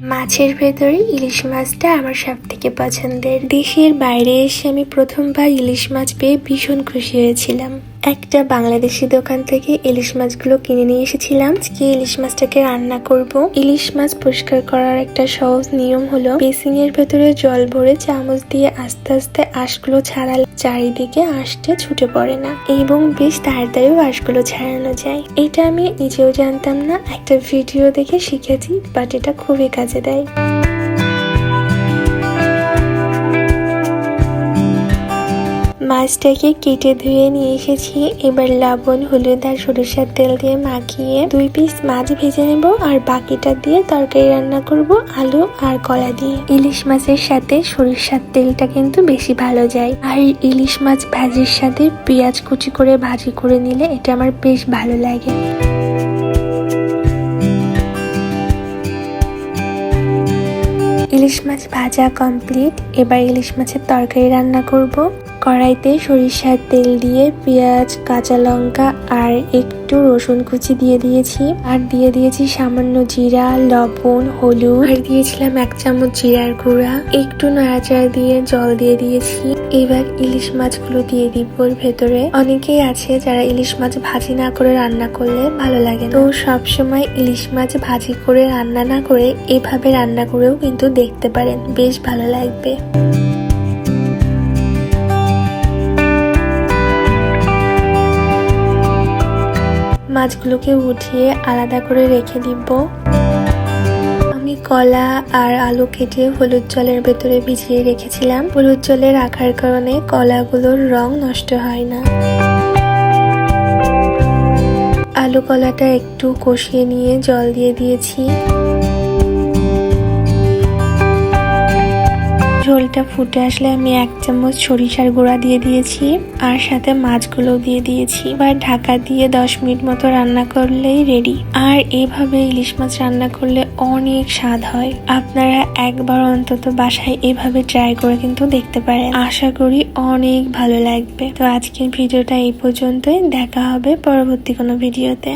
মাছের ভেতরে ইলিশ মাছটা আমার সব থেকে পছন্দের। দেশের বাইরে এসে আমি প্রথমবার ইলিশ মাছ পেয়ে ভীষণ খুশি হয়েছিলাম। একটা বাংলাদেশি দোকান থেকে ইলিশ মাছগুলো কিনে নিয়ে এসেছিলাম। আজকে ইলিশ মাছটাকে রান্না করব। ইলিশ মাছ পরিষ্কার করার একটা সহজ নিয়ম হলো বেসিং এর ভেতরে জল ভরে চামচ দিয়ে আস্তে আস্তে আঁশগুলো ছাড়ালে চারিদিকে আঁশটা ছুটে পড়ে না এবং বেশ তাড়াতাড়িও আঁশগুলো ছাড়ানো যায়। এটা আমি নিজেও জানতাম না, একটা ভিডিও দেখে শিখেছি, বাট এটা খুবই কাজে দেয়। মাছটাকে কেটে ধুয়ে নিয়ে এসেছি। এবার লবণ, হলুদ আর সরিষার তেল দিয়ে মাখিয়ে 2 পিস মাছ ভেজে নেব আর বাকিটা দিয়ে তরকারি রান্না করব আলু আর কলা দিয়ে। ইলিশ মাছের সাথে সরিষার তেলটা কিন্তু বেশি ভালো যায়। আর ইলিশ মাছ ভাজির সাথে পেঁয়াজ কুচি করে ভাজি করে নিলে এটা আমার বেশ ভালো লাগে। ইলিশ মাছ ভাজা কমপ্লিট। এবার ইলিশ মাছের তরকারি রান্না করব। কড়াইতে সরিষার তেল দিয়ে পেঁয়াজ, কাঁচা লঙ্কা আর একটু রসুন কুচি দিয়ে দিয়েছি। আর দিয়ে দিয়েছি সামান্য জিরা, লবণ, হলুদ আর দিয়েছিলাম 1 চামচ জিরার গুঁড়া। একটু নাড়াচাড়া দিয়ে জল দিয়ে দিয়েছি। এবার ইলিশ মাছগুলো দিয়ে দিব ওর ভেতরে। অনেকেই আছে যারা ইলিশ মাছ ভাজি না করে রান্না করলে ভালো লাগে না, তো সবসময় ইলিশ মাছ ভাজি করে রান্না না করে এভাবে রান্না করেও কিন্তু দেখতে পারেন, বেশ ভালো লাগবে। মাছগুলোকে উঠিয়ে আলাদা করে রেখে দিব। আমি কলা আর আলু কেটে হলুদ জলের ভেতরে ভিজিয়ে রেখেছিলাম। হলুদ জলে রাখার কারণে কলাগুলোর রং নষ্ট হয় না। আলু কলাটা একটু কষিয়ে নিয়ে জল দিয়ে দিয়েছি। ঝোলটা ফুটে আসলে আমি 1 চামচ সরিষার গুঁড়া দিয়ে দিয়েছি আর সাথে মাছগুলো দিয়ে দিয়েছি। এবার ঢাকা দিয়ে 10 মিনিট মতো রান্না করলেই রেডি। আর এইভাবে ইলিশ মাছ রান্না করলে অনেক স্বাদ হয়। আপনারা একবার অন্তত বাসায় এভাবে ট্রাই করে কিন্তু দেখতে পারেন, আশা করি অনেক ভালো লাগবে। তো আজকের ভিডিওটা এই পর্যন্তই, দেখা হবে পরবর্তী কোনো ভিডিওতে।